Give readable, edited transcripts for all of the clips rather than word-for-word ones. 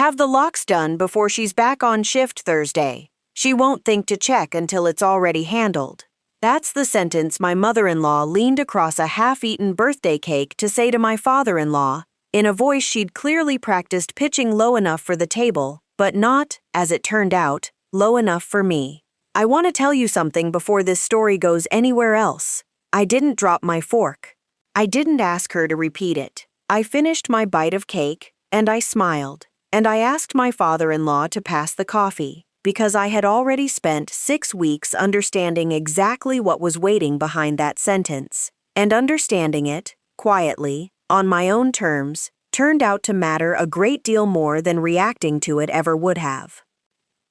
Have the locks done before she's back on shift Thursday. She won't think to check until it's already handled. That's the sentence my mother-in-law leaned across a half-eaten birthday cake to say to my father-in-law, in a voice she'd clearly practiced pitching low enough for the table, but not, as it turned out, low enough for me. I want to tell you something before this story goes anywhere else. I didn't drop my fork. I didn't ask her to repeat it. I finished my bite of cake, and I smiled, and I asked my father-in-law to pass the coffee, because I had already spent 6 weeks understanding exactly what was waiting behind that sentence, and understanding it, quietly, on my own terms, turned out to matter a great deal more than reacting to it ever would have.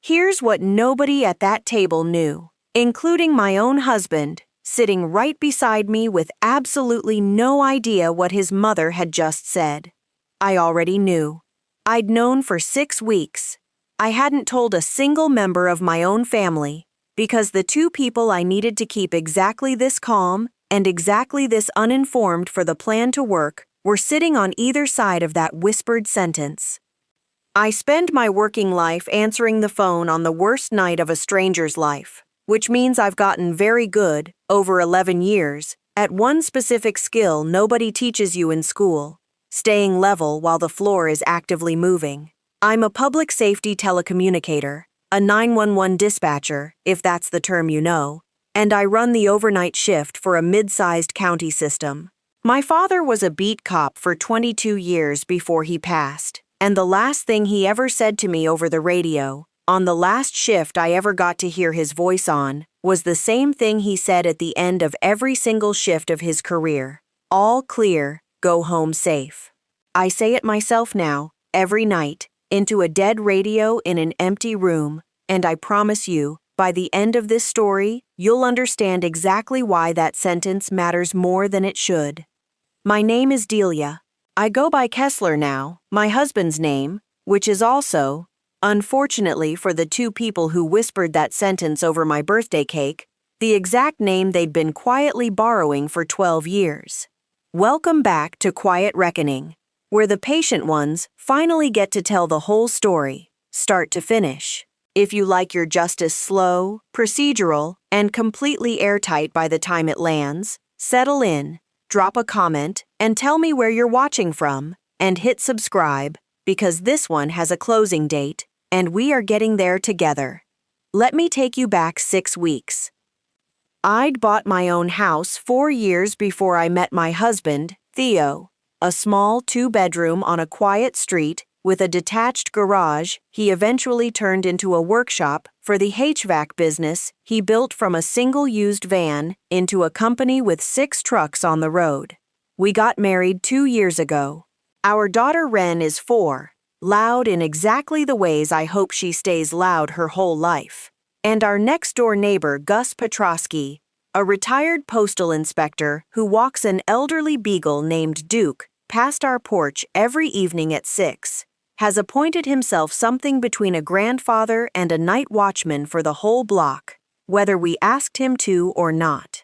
Here's what nobody at that table knew, including my own husband, sitting right beside me with absolutely no idea what his mother had just said. I already knew. I'd known for 6 weeks. I hadn't told a single member of my own family, because the 2 people I needed to keep exactly this calm and exactly this uninformed for the plan to work were sitting on either side of that whispered sentence. I spend my working life answering the phone on the worst night of a stranger's life, which means I've gotten very good, over 11 years, at one specific skill nobody teaches you in school: staying level while the floor is actively moving. I'm a public safety telecommunicator, a 911 dispatcher, if that's the term you know, and I run the overnight shift for a mid-sized county system. My father was a beat cop for 22 years before he passed, and the last thing he ever said to me over the radio, on the last shift I ever got to hear his voice on, was the same thing he said at the end of every single shift of his career: all clear, go home safe. I say it myself now, every night, into a dead radio in an empty room, and I promise you, by the end of this story, you'll understand exactly why that sentence matters more than it should. My name is Delia. I go by Kessler now, my husband's name, which is also, unfortunately for the 2 people who whispered that sentence over my birthday cake, the exact name they'd been quietly borrowing for 12 years. Welcome back to Quiet Reckoning, where the patient ones finally get to tell the whole story, start to finish. If you like your justice slow, procedural, and completely airtight by the time it lands, settle in, drop a comment, and tell me where you're watching from, and hit subscribe, because this one has a closing date, and we are getting there together. Let me take you back 6 weeks. I'd bought my own house 4 years before I met my husband, Theo, a small 2-bedroom on a quiet street with a detached garage he eventually turned into a workshop for the HVAC business he built from a single-used van into a company with 6 trucks on the road. We got married 2 years ago. Our daughter Ren is 4, loud in exactly the ways I hope she stays loud her whole life. And our next-door neighbor Gus Petrosky, a retired postal inspector who walks an elderly beagle named Duke past our porch every evening at 6, has appointed himself something between a grandfather and a night watchman for the whole block, whether we asked him to or not.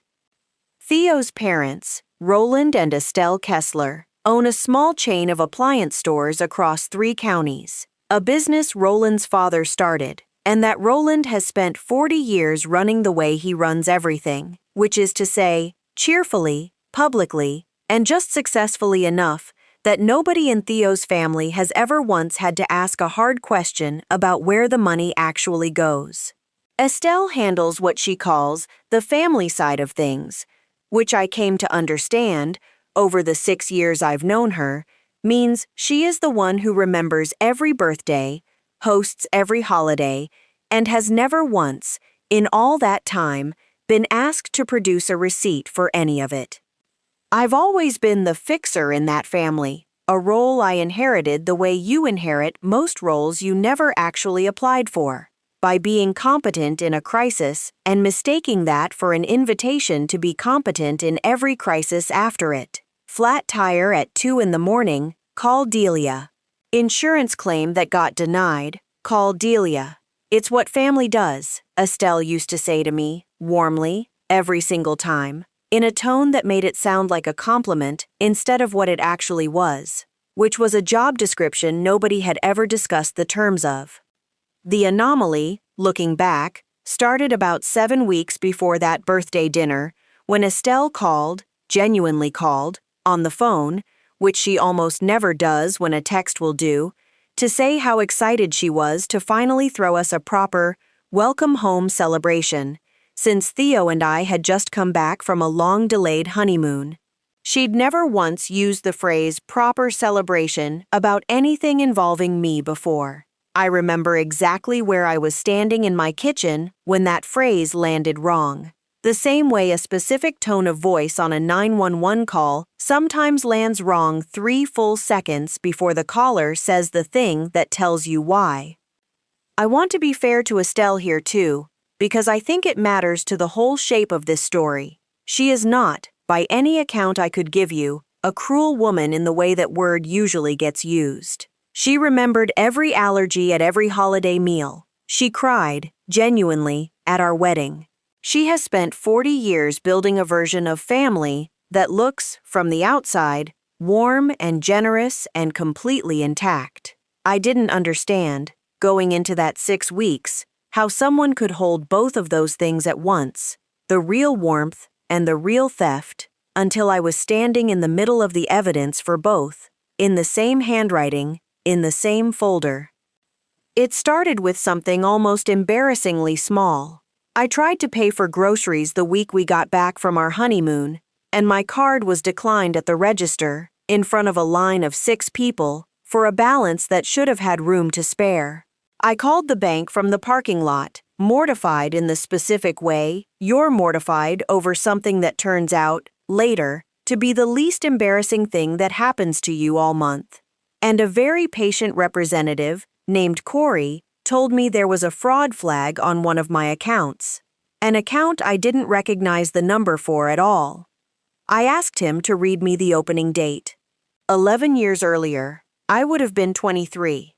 Theo's parents, Roland and Estelle Kessler, own a small chain of appliance stores across 3 counties, a business Roland's father started, and that Roland has spent 40 years running the way he runs everything, which is to say, cheerfully, publicly, and just successfully enough that nobody in Theo's family has ever once had to ask a hard question about where the money actually goes. Estelle handles what she calls the family side of things, which I came to understand, over the 6 years I've known her, means she is the one who remembers every birthday, hosts every holiday, and has never once, in all that time, been asked to produce a receipt for any of it. I've always been the fixer in that family, a role I inherited the way you inherit most roles you never actually applied for, by being competent in a crisis and mistaking that for an invitation to be competent in every crisis after it. Flat tire at 2 in the morning, call Delia. Insurance claim that got denied, call Delia. It's what family does, Estelle used to say to me, warmly, every single time, in a tone that made it sound like a compliment instead of what it actually was. which was a job description nobody had ever discussed the terms of. The anomaly, looking back, started about 7 weeks before that birthday dinner, when Estelle called, genuinely called, on the phone, which she almost never does when a text will do, to say how excited she was to finally throw us a proper, welcome home celebration, since Theo and I had just come back from a long-delayed honeymoon. She'd never once used the phrase proper celebration about anything involving me before. I remember exactly where I was standing in my kitchen when that phrase landed wrong. The same way a specific tone of voice on a 911 call sometimes lands wrong 3 full seconds before the caller says the thing that tells you why. I want to be fair to Estelle here too, because I think it matters to the whole shape of this story. She is not, by any account I could give you, a cruel woman in the way that word usually gets used. She remembered every allergy at every holiday meal. She cried, genuinely, at our wedding. She has spent 40 years building a version of family that looks, from the outside, warm and generous and completely intact. I didn't understand, going into that 6 weeks, how someone could hold both of those things at once, the real warmth and the real theft, until I was standing in the middle of the evidence for both, in the same handwriting, in the same folder. It started with something almost embarrassingly small. I tried to pay for groceries the week we got back from our honeymoon, and my card was declined at the register, in front of a line of 6 people, for a balance that should have had room to spare. I called the bank from the parking lot, mortified in the specific way you're mortified over something that turns out, later, to be the least embarrassing thing that happens to you all month. And a very patient representative, named Corey, told me there was a fraud flag on one of my accounts, an account I didn't recognize the number for at all. I asked him to read me the opening date. 11 years earlier, I would have been 23.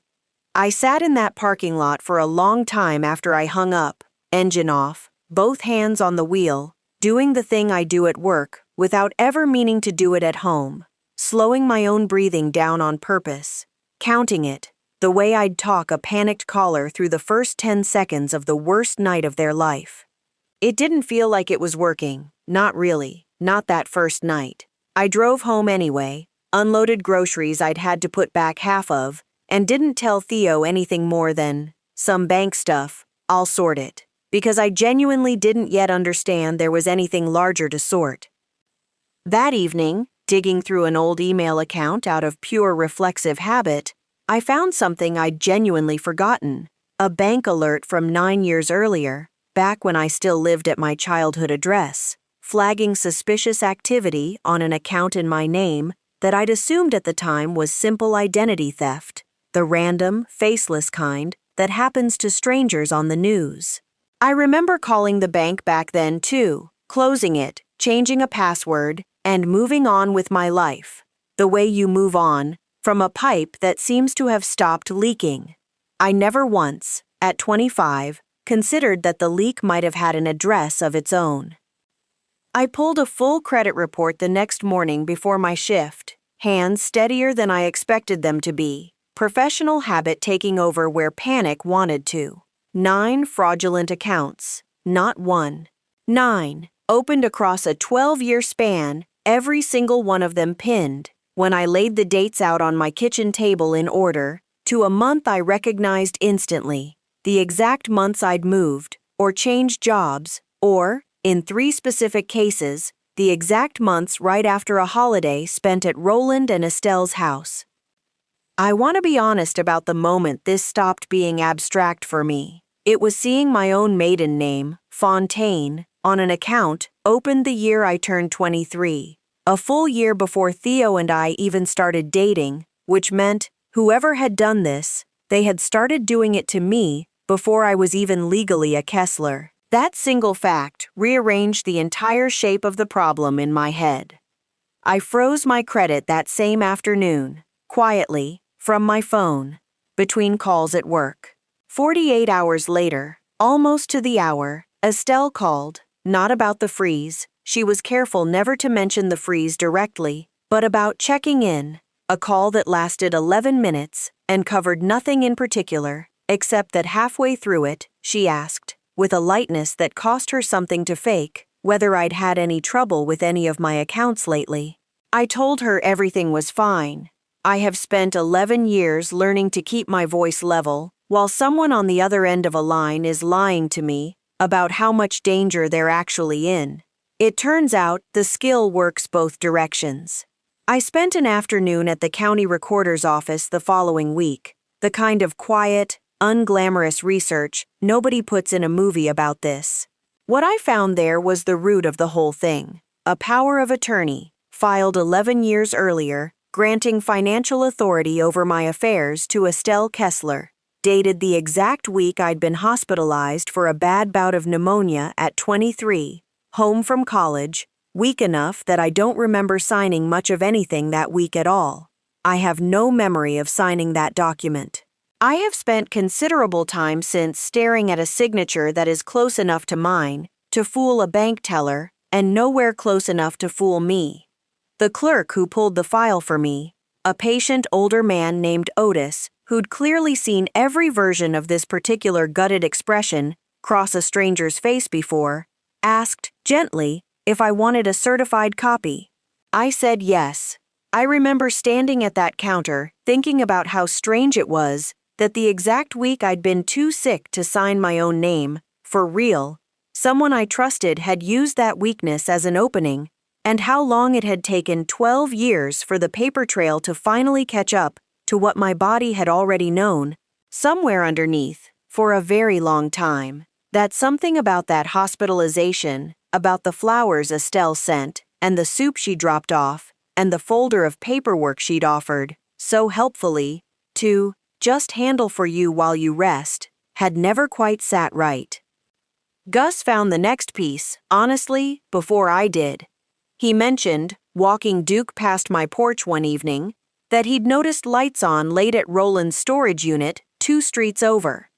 I sat in that parking lot for a long time after I hung up, engine off, both hands on the wheel, doing the thing I do at work without ever meaning to do it at home, slowing my own breathing down on purpose, counting it, the way I'd talk a panicked caller through the first 10 seconds of the worst night of their life. It didn't feel like it was working, not really, not that first night. I drove home anyway, unloaded groceries I'd had to put back half of, and didn't tell Theo anything more than, some bank stuff, I'll sort it, because I genuinely didn't yet understand there was anything larger to sort. That evening, digging through an old email account out of pure reflexive habit, I found something I'd genuinely forgotten, a bank alert from 9 years earlier, back when I still lived at my childhood address, flagging suspicious activity on an account in my name that I'd assumed at the time was simple identity theft, the random, faceless kind that happens to strangers on the news. I remember calling the bank back then too, closing it, changing a password, and moving on with my life, the way you move on, from a pipe that seems to have stopped leaking. I never once, at 25, considered that the leak might have had an address of its own. I pulled a full credit report the next morning before my shift, hands steadier than I expected them to be, professional habit taking over where panic wanted to. 9 fraudulent accounts, not one. 9, opened across a 12-year span, every single one of them pinned, when I laid the dates out on my kitchen table in order, to a month I recognized instantly, the exact months I'd moved, or changed jobs, or, in 3 specific cases, the exact months right after a holiday spent at Roland and Estelle's house. I want to be honest about the moment this stopped being abstract for me. It was seeing my own maiden name, Fontaine, on an account opened the year I turned 23. A full year before Theo and I even started dating, which meant, whoever had done this, they had started doing it to me before I was even legally a Kessler. That single fact rearranged the entire shape of the problem in my head. I froze my credit that same afternoon, quietly, from my phone, between calls at work. 48 hours later, almost to the hour, Estelle called, not about the freeze. She was careful never to mention the freeze directly, but about checking in, A call that lasted 11 minutes and covered nothing in particular, except that halfway through it, she asked, with a lightness that cost her something to fake, whether I'd had any trouble with any of my accounts lately. I told her everything was fine. I have spent 11 years learning to keep my voice level, while someone on the other end of a line is lying to me about how much danger they're actually in. It turns out the skill works both directions. I spent an afternoon at the county recorder's office the following week, the kind of quiet, unglamorous research nobody puts in a movie about this. What I found there was the root of the whole thing, a power of attorney, filed 11 years earlier, granting financial authority over my affairs to Estelle Kessler, dated the exact week I'd been hospitalized for a bad bout of pneumonia at 23, home from college, weak enough that I don't remember signing much of anything that week at all. I have no memory of signing that document. I have spent considerable time since staring at a signature that is close enough to mine to fool a bank teller and nowhere close enough to fool me. The clerk who pulled the file for me, a patient older man named Otis, who'd clearly seen every version of this particular gutted expression cross a stranger's face before, asked, gently, if I wanted a certified copy. I said yes. I remember standing at that counter, thinking about how strange it was that the exact week I'd been too sick to sign my own name, for real, someone I trusted had used that weakness as an opening, and how long it had taken 12 years for the paper trail to finally catch up to what my body had already known, somewhere underneath, for a very long time. That something about that hospitalization, about the flowers Estelle sent, and the soup she dropped off, and the folder of paperwork she'd offered, so helpfully, to just handle for you while you rest, had never quite sat right. Gus found the next piece, honestly, before I did. He mentioned, walking Duke past my porch one evening, that he'd noticed lights on late at Roland's storage unit 2 streets over.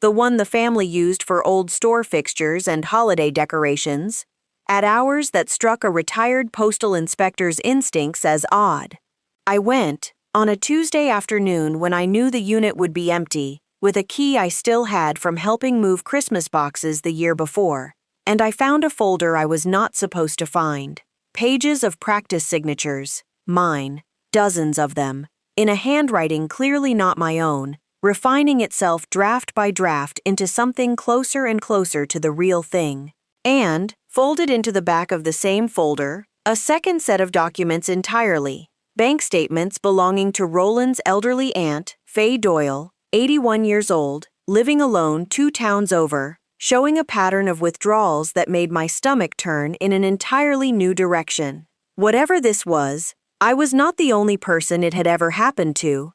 The one the family used for old store fixtures and holiday decorations, at hours that struck a retired postal inspector's instincts as odd. I went, on a Tuesday afternoon when I knew the unit would be empty, with a key I still had from helping move Christmas boxes the year before, and I found a folder I was not supposed to find. Pages of practice signatures, mine, dozens of them, in a handwriting clearly not my own, refining itself draft by draft into something closer and closer to the real thing. And, folded into the back of the same folder, a second set of documents entirely, bank statements belonging to Roland's elderly aunt, Faye Doyle, 81 years old, living alone 2 towns over, showing a pattern of withdrawals that made my stomach turn in an entirely new direction. Whatever this was, I was not the only person it had ever happened to.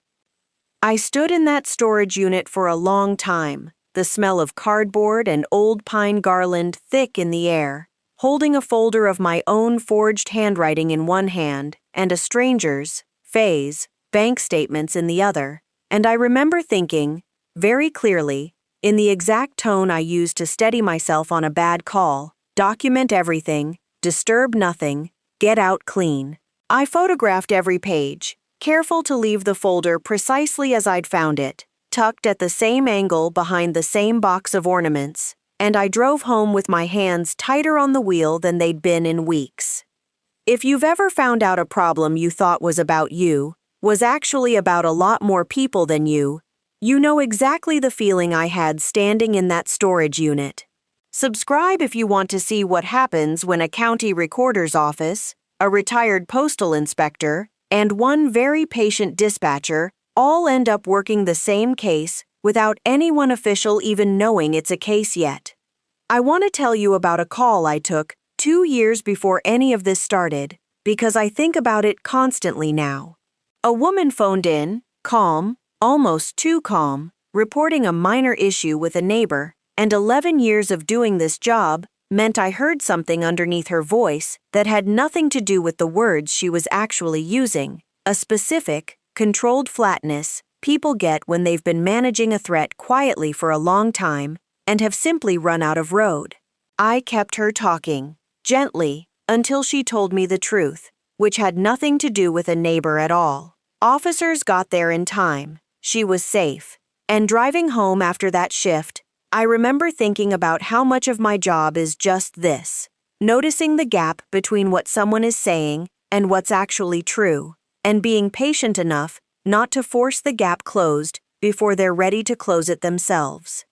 I stood in that storage unit for a long time, the smell of cardboard and old pine garland thick in the air, holding a folder of my own forged handwriting in one hand and a stranger's, Faye's, bank statements in the other, and I remember thinking, very clearly, in the exact tone I used to steady myself on a bad call, document everything, disturb nothing, get out clean. I photographed every page, careful to leave the folder precisely as I'd found it, tucked at the same angle behind the same box of ornaments, and I drove home with my hands tighter on the wheel than they'd been in weeks. If you've ever found out a problem you thought was about you, was actually about a lot more people than you know exactly the feeling I had standing in that storage unit. Subscribe if you want to see what happens when a county recorder's office, a retired postal inspector, and one very patient dispatcher all end up working the same case without anyone official even knowing it's a case yet. I want to tell you about a call I took 2 years before any of this started, because I think about it constantly now. A woman phoned in, calm, almost too calm, reporting a minor issue with a neighbor, and 11 years of doing this job meant I heard something underneath her voice that had nothing to do with the words she was actually using, a specific, controlled flatness people get when they've been managing a threat quietly for a long time and have simply run out of road. I kept her talking, gently, until she told me the truth, which had nothing to do with a neighbor at all. Officers got there in time. She was safe. And driving home after that shift, I remember thinking about how much of my job is just this: noticing the gap between what someone is saying and what's actually true, and being patient enough not to force the gap closed before they're ready to close it themselves.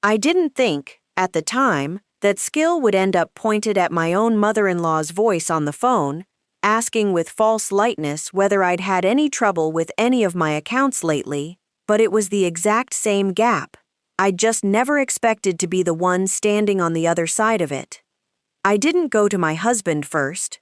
I didn't think, at the time, that skill would end up pointed at my own mother-in-law's voice on the phone, asking with false lightness whether I'd had any trouble with any of my accounts lately, but it was the exact same gap. I'd just never expected to be the one standing on the other side of it. I didn't go to my husband first.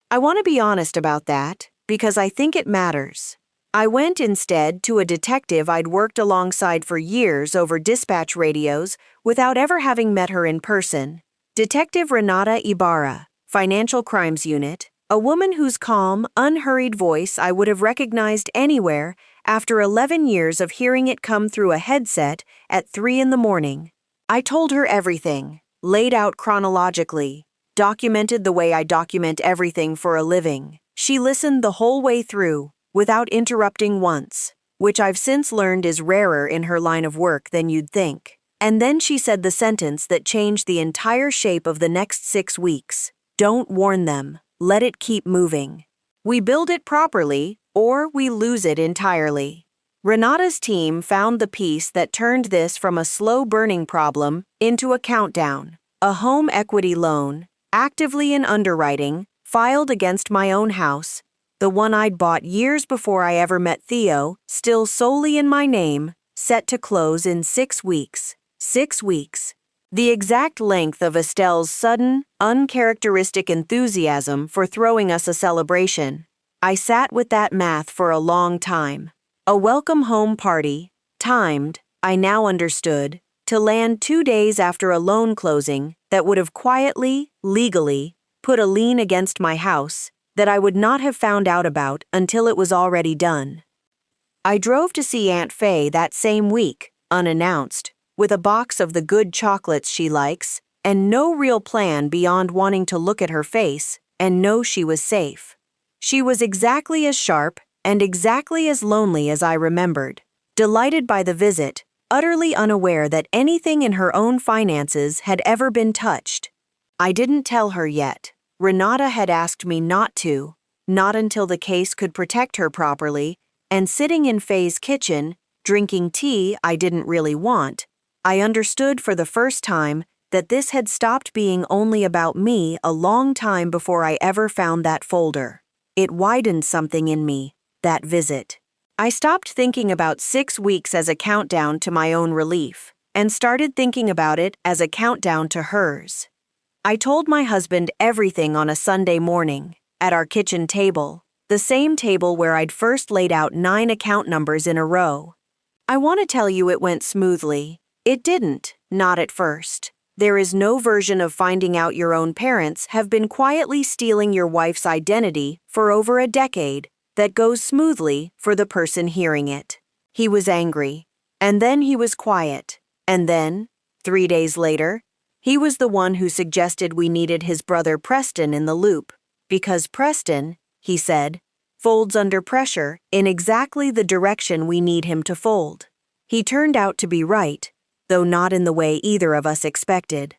I want to be honest about that, because I think it matters. I went instead to a detective I'd worked alongside for years over dispatch radios without ever having met her in person. Detective Renata Ibarra, Financial Crimes Unit, a woman whose calm, unhurried voice I would have recognized anywhere after 11 years of hearing it come through a headset at 3 a.m. I told her everything, laid out chronologically, documented the way I document everything for a living. She listened the whole way through, without interrupting once, which I've since learned is rarer in her line of work than you'd think. And then she said the sentence that changed the entire shape of the next 6 weeks. Don't warn them. Let it keep moving. We build it properly, or we lose it entirely. Renata's team found the piece that turned this from a slow-burning problem into a countdown. A home equity loan, actively in underwriting, filed against my own house, the one I'd bought years before I ever met Theo, still solely in my name, set to close in 6 weeks. 6 weeks. The exact length of Estelle's sudden, uncharacteristic enthusiasm for throwing us a celebration. I sat with that math for a long time. A welcome home party, timed, I now understood, to land 2 days after a loan closing that would have quietly, legally, put a lien against my house that I would not have found out about until it was already done. I drove to see Aunt Faye that same week, unannounced, with a box of the good chocolates she likes, and no real plan beyond wanting to look at her face and know she was safe. She was exactly as sharp and exactly as lonely as I remembered, delighted by the visit, utterly unaware that anything in her own finances had ever been touched. I didn't tell her yet. Renata had asked me not to, not until the case could protect her properly, and sitting in Faye's kitchen, drinking tea I didn't really want, I understood for the first time that this had stopped being only about me a long time before I ever found that folder. It widened something in me, that visit. I stopped thinking about 6 weeks as a countdown to my own relief, and started thinking about it as a countdown to hers. I told my husband everything on a Sunday morning, at our kitchen table, the same table where I'd first laid out 9 account numbers in a row. I want to tell you it went smoothly. It didn't, not at first. There is no version of finding out your own parents have been quietly stealing your wife's identity for over a decade that goes smoothly for the person hearing it. He was angry, and then he was quiet, and then, 3 days later, he was the one who suggested we needed his brother Preston in the loop, because Preston, he said, folds under pressure in exactly the direction we need him to fold. He turned out to be right, though not in the way either of us expected.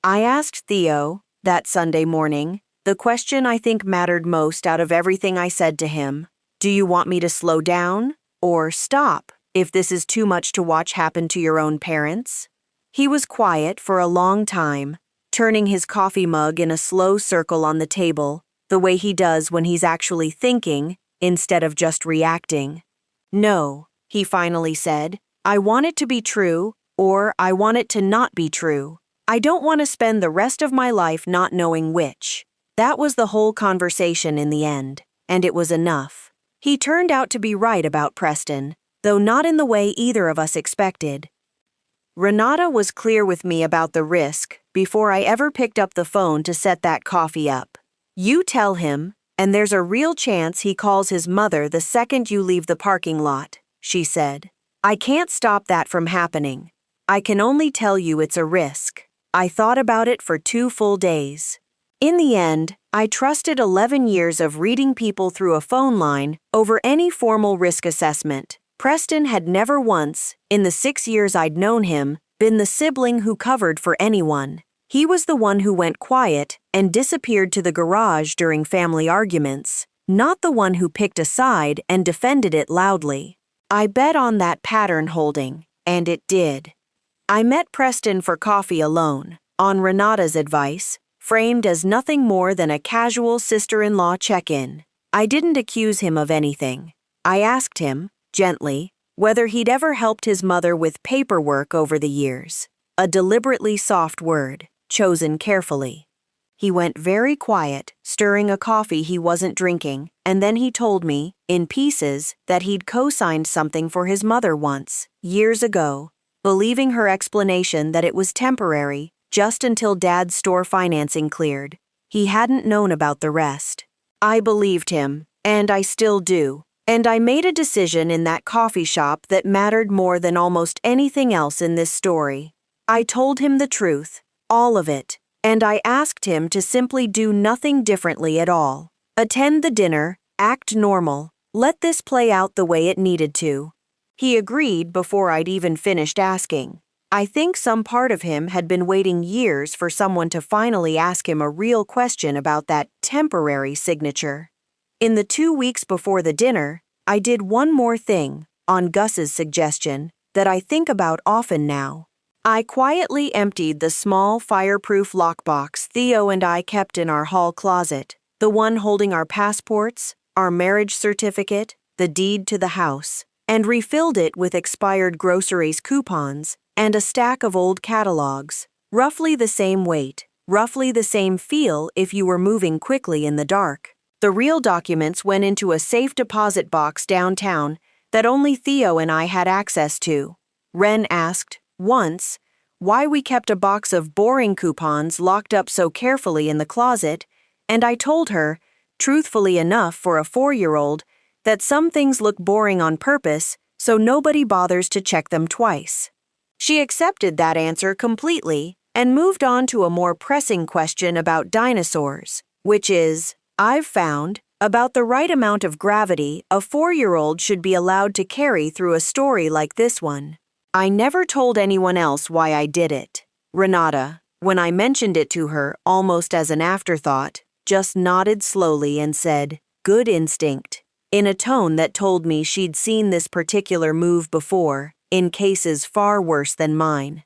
I asked Theo, that Sunday morning, the question I think mattered most out of everything I said to him. Do you want me to slow down, or stop, if this is too much to watch happen to your own parents? He was quiet for a long time, turning his coffee mug in a slow circle on the table, the way he does when he's actually thinking, instead of just reacting. No, he finally said, I want it to be true, or I want it to not be true. I don't want to spend the rest of my life not knowing which. That was the whole conversation in the end, and it was enough. He turned out to be right about Preston, though not in the way either of us expected. Renata was clear with me about the risk before I ever picked up the phone to set that coffee up. You tell him, and there's a real chance he calls his mother the second you leave the parking lot, she said. I can't stop that from happening. I can only tell you it's a risk. I thought about it for 2 full days. In the end, I trusted 11 years of reading people through a phone line over any formal risk assessment. Preston had never once, in the 6 years I'd known him, been the sibling who covered for anyone. He was the one who went quiet and disappeared to the garage during family arguments, not the one who picked a side and defended it loudly. I bet on that pattern holding, and it did. I met Preston for coffee alone, on Renata's advice, framed as nothing more than a casual sister-in-law check-in. I didn't accuse him of anything. I asked him, gently, whether he'd ever helped his mother with paperwork over the years. A deliberately soft word, chosen carefully. He went very quiet, stirring a coffee he wasn't drinking, and then he told me, in pieces, that he'd co-signed something for his mother once, years ago, believing her explanation that it was temporary, just until Dad's store financing cleared. He hadn't known about the rest. I believed him, and I still do. And I made a decision in that coffee shop that mattered more than almost anything else in this story. I told him the truth, all of it, and I asked him to simply do nothing differently at all. Attend the dinner, act normal, let this play out the way it needed to. He agreed before I'd even finished asking. I think some part of him had been waiting years for someone to finally ask him a real question about that temporary signature. In the 2 weeks before the dinner, I did one more thing, on Gus's suggestion, that I think about often now. I quietly emptied the small fireproof lockbox Theo and I kept in our hall closet, the one holding our passports, our marriage certificate, the deed to the house, and refilled it with expired groceries coupons and a stack of old catalogs, roughly the same weight, roughly the same feel if you were moving quickly in the dark. The real documents went into a safe deposit box downtown that only Theo and I had access to. Ren asked, once, why we kept a box of boring coupons locked up so carefully in the closet, and I told her, truthfully enough for a 4-year-old, that some things look boring on purpose so nobody bothers to check them twice. She accepted that answer completely and moved on to a more pressing question about dinosaurs, which is, I've found, about the right amount of gravity a 4-year-old should be allowed to carry through a story like this one. I never told anyone else why I did it. Renata, when I mentioned it to her almost as an afterthought, just nodded slowly and said, "Good instinct," in a tone that told me she'd seen this particular move before, in cases far worse than mine.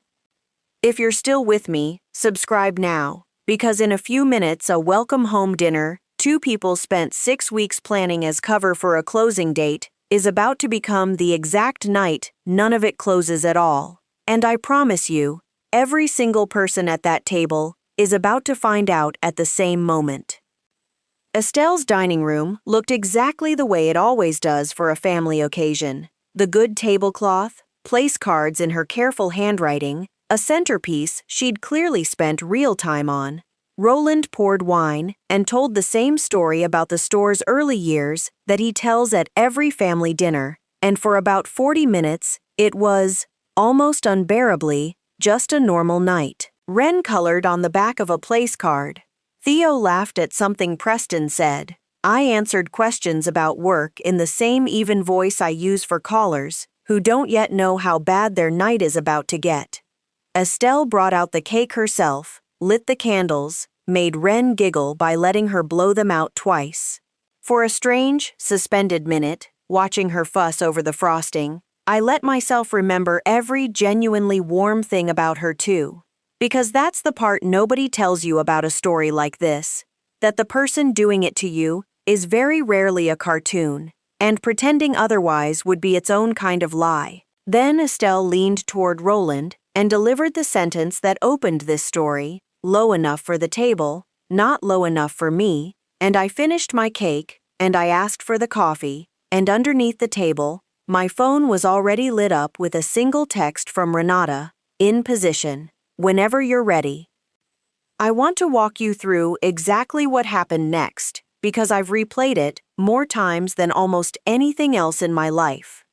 If you're still with me, subscribe now, because in a few minutes a welcome home dinner, 2 people spent 6 weeks planning as cover for a closing date, is about to become the exact night none of it closes at all. And I promise you, every single person at that table is about to find out at the same moment. Estelle's dining room looked exactly the way it always does for a family occasion. The good tablecloth, place cards in her careful handwriting, a centerpiece she'd clearly spent real time on. Roland poured wine and told the same story about the store's early years that he tells at every family dinner, and for about 40 minutes, it was, almost unbearably, just a normal night. Ren colored on the back of a place card. Theo laughed at something Preston said. I answered questions about work in the same even voice I use for callers who don't yet know how bad their night is about to get. Estelle brought out the cake herself, lit the candles, made Ren giggle by letting her blow them out twice. For a strange, suspended minute, watching her fuss over the frosting, I let myself remember every genuinely warm thing about her too. Because that's the part nobody tells you about a story like this, that the person doing it to you is very rarely a cartoon, and pretending otherwise would be its own kind of lie. Then Estelle leaned toward Roland and delivered the sentence that opened this story, low enough for the table, not low enough for me, and I finished my cake, and I asked for the coffee, and underneath the table, my phone was already lit up with a single text from Renata, in position, whenever you're ready. I want to walk you through exactly what happened next, because I've replayed it more times than almost anything else in my life.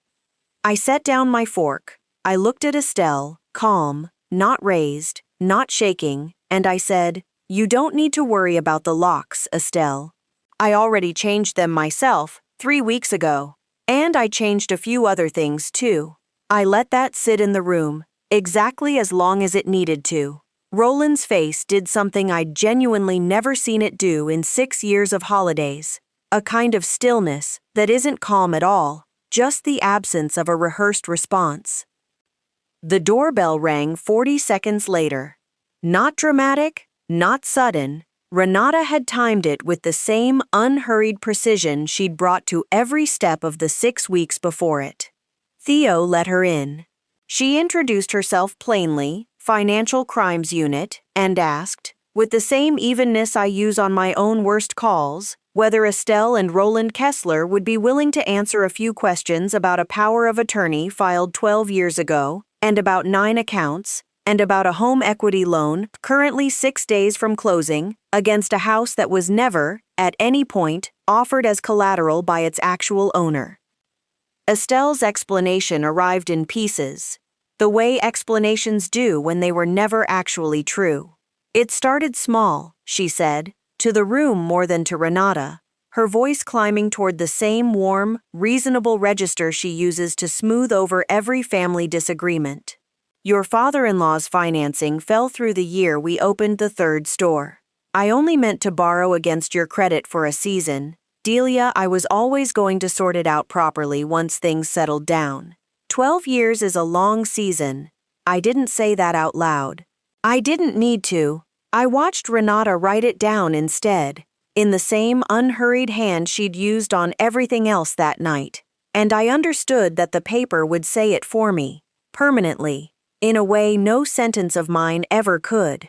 I set down my fork. I looked at Estelle, calm, not raised, not shaking, and I said, You don't need to worry about the locks, Estelle. I already changed them myself 3 weeks ago. And I changed a few other things, too. I let that sit in the room, exactly as long as it needed to. Roland's face did something I'd genuinely never seen it do in 6 years of holidays. A kind of stillness that isn't calm at all, just the absence of a rehearsed response. The doorbell rang 40 seconds later. Not dramatic, not sudden. Renata had timed it with the same unhurried precision she'd brought to every step of the 6 weeks before it. Theo let her in. She introduced herself plainly, Financial Crimes Unit, and asked, with the same evenness I use on my own worst calls, whether Estelle and Roland Kessler would be willing to answer a few questions about a power of attorney filed 12 years ago, and about 9 accounts, and about a home equity loan currently 6 days from closing against a house that was never, at any point, offered as collateral by its actual owner. Estelle's explanation arrived in pieces, the way explanations do when they were never actually true. It started small, she said, to the room more than to Renata, her voice climbing toward the same warm, reasonable register she uses to smooth over every family disagreement. Your father-in-law's financing fell through the year we opened the 3rd store. I only meant to borrow against your credit for a season. Delia, I was always going to sort it out properly once things settled down. 12 years is a long season. I didn't say that out loud. I didn't need to. I watched Renata write it down instead, in the same unhurried hand she'd used on everything else that night. And I understood that the paper would say it for me, permanently, in a way no sentence of mine ever could.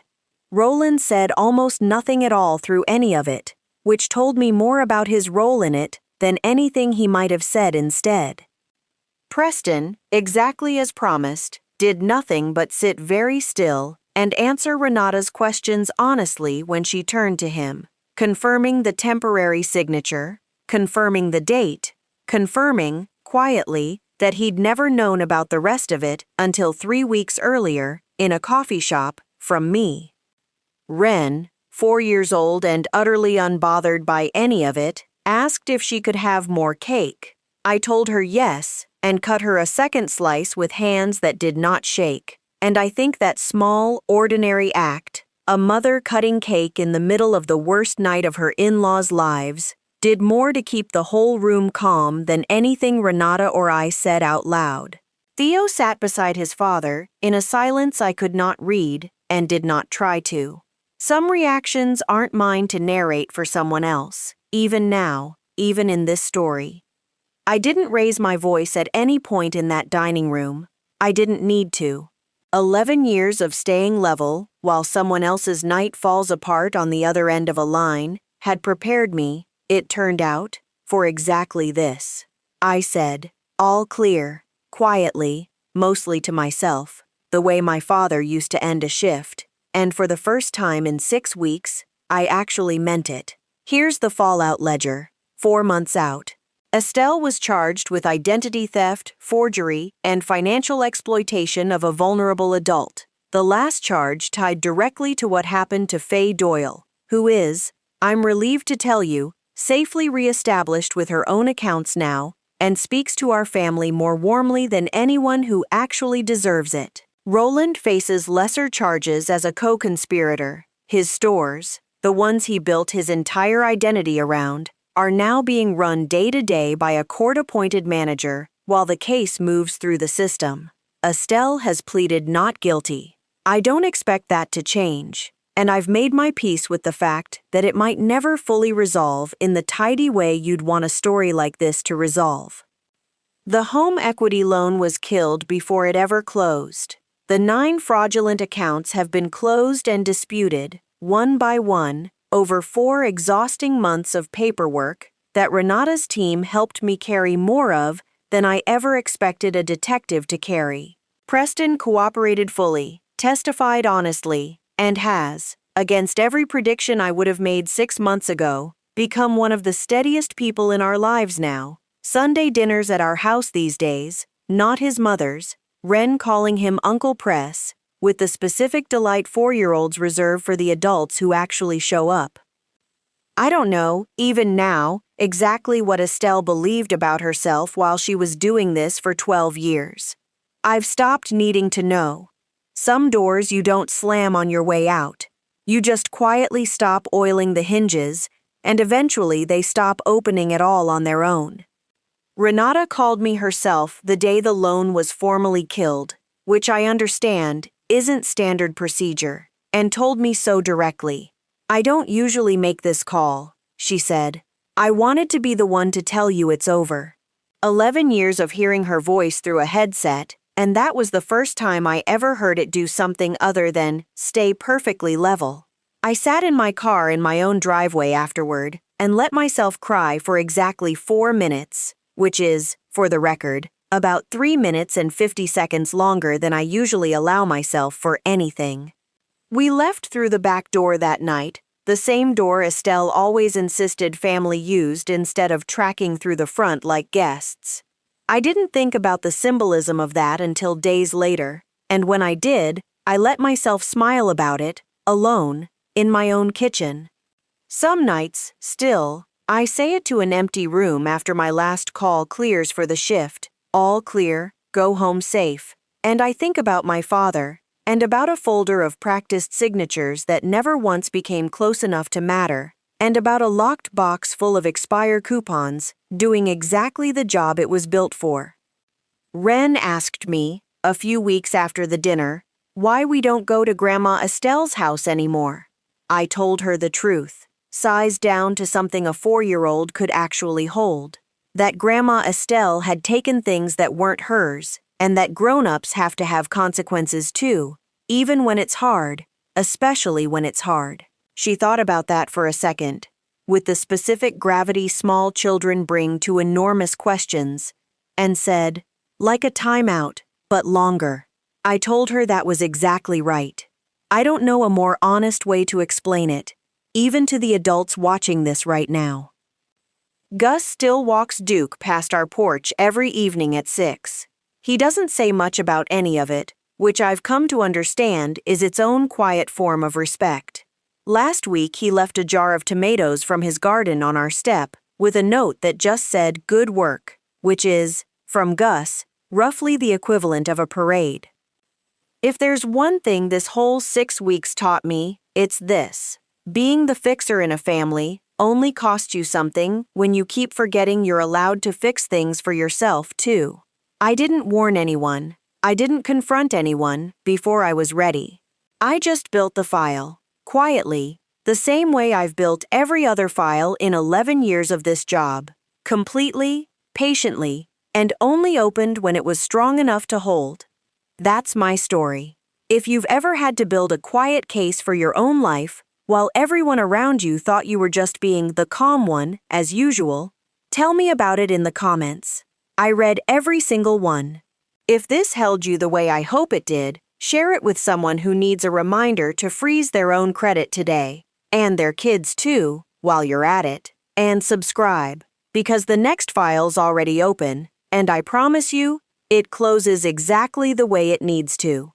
Roland said almost nothing at all through any of it, which told me more about his role in it than anything he might have said instead. Preston, exactly as promised, did nothing but sit very still and answer Renata's questions honestly when she turned to him, confirming the temporary signature, confirming the date, confirming, quietly, that he'd never known about the rest of it until 3 weeks earlier, in a coffee shop, from me. Wren, 4 years old and utterly unbothered by any of it, asked if she could have more cake. I told her yes, and cut her a second slice with hands that did not shake. And I think that small, ordinary act, a mother cutting cake in the middle of the worst night of her in-laws' lives, did more to keep the whole room calm than anything Renata or I said out loud. Theo sat beside his father, in a silence I could not read, and did not try to. Some reactions aren't mine to narrate for someone else, even now, even in this story. I didn't raise my voice at any point in that dining room. I didn't need to. 11 years of staying level, while someone else's night falls apart on the other end of a line, had prepared me, it turned out, for exactly this. I said, all clear, quietly, mostly to myself, the way my father used to end a shift, and for the first time in 6 weeks, I actually meant it. Here's the fallout ledger, 4 months out. Estelle was charged with identity theft, forgery, and financial exploitation of a vulnerable adult. The last charge tied directly to what happened to Faye Doyle, who is, I'm relieved to tell you, safely reestablished with her own accounts now, and speaks to our family more warmly than anyone who actually deserves it. Roland faces lesser charges as a co-conspirator. His stores, the ones he built his entire identity around, are now being run day to day by a court-appointed manager while the case moves through the system. Estelle has pleaded not guilty. I don't expect that to change, and I've made my peace with the fact that it might never fully resolve in the tidy way you'd want a story like this to resolve. The home equity loan was killed before it ever closed. The 9 fraudulent accounts have been closed and disputed, one by one, over 4 exhausting months of paperwork that Renata's team helped me carry more of than I ever expected a detective to carry. Preston cooperated fully, testified honestly, and has, against every prediction I would have made 6 months ago, become one of the steadiest people in our lives now. Sunday dinners at our house these days, not his mother's, Wren calling him Uncle Press, with the specific delight 4-year-olds reserve for the adults who actually show up. I don't know, even now, exactly what Estelle believed about herself while she was doing this for 12 years. I've stopped needing to know. Some doors you don't slam on your way out. You just quietly stop oiling the hinges, and eventually they stop opening at all on their own. Renata called me herself the day the loan was formally killed, which I understand isn't standard procedure, and told me so directly. I don't usually make this call, she said. I wanted to be the one to tell you it's over. 11 years of hearing her voice through a headset, and that was the first time I ever heard it do something other than stay perfectly level. I sat in my car in my own driveway afterward and let myself cry for exactly 4 minutes, which is, for the record, about 3 minutes and 50 seconds longer than I usually allow myself for anything. We left through the back door that night, the same door Estelle always insisted family used instead of tracking through the front like guests. I didn't think about the symbolism of that until days later, and when I did, I let myself smile about it, alone, in my own kitchen. Some nights, still, I say it to an empty room after my last call clears for the shift, all clear, go home safe, and I think about my father, and about a folder of practiced signatures that never once became close enough to matter, and about a locked box full of expire coupons, doing exactly the job it was built for. Ren asked me, a few weeks after the dinner, why we don't go to Grandma Estelle's house anymore. I told her the truth, sized down to something a 4-year-old could actually hold, that Grandma Estelle had taken things that weren't hers, and that grown-ups have to have consequences too, even when it's hard, especially when it's hard. She thought about that for a second, with the specific gravity small children bring to enormous questions, and said, like a timeout, but longer. I told her that was exactly right. I don't know a more honest way to explain it, even to the adults watching this right now. Gus still walks Duke past our porch every evening at 6. He doesn't say much about any of it, which I've come to understand is its own quiet form of respect. Last week he left a jar of tomatoes from his garden on our step with a note that just said good work, which is, from Gus, roughly the equivalent of a parade. If there's one thing this whole 6 weeks taught me, it's this. Being the fixer in a family only costs you something when you keep forgetting you're allowed to fix things for yourself, too. I didn't warn anyone. I didn't confront anyone before I was ready. I just built the file, quietly, the same way I've built every other file in 11 years of this job, completely, patiently, and only opened when it was strong enough to hold. That's my story. If you've ever had to build a quiet case for your own life, while everyone around you thought you were just being the calm one, as usual, tell me about it in the comments. I read every single one. If this held you the way I hope it did, share it with someone who needs a reminder to freeze their own credit today, and their kids too, while you're at it, and subscribe, because the next file's already open, and I promise you, it closes exactly the way it needs to.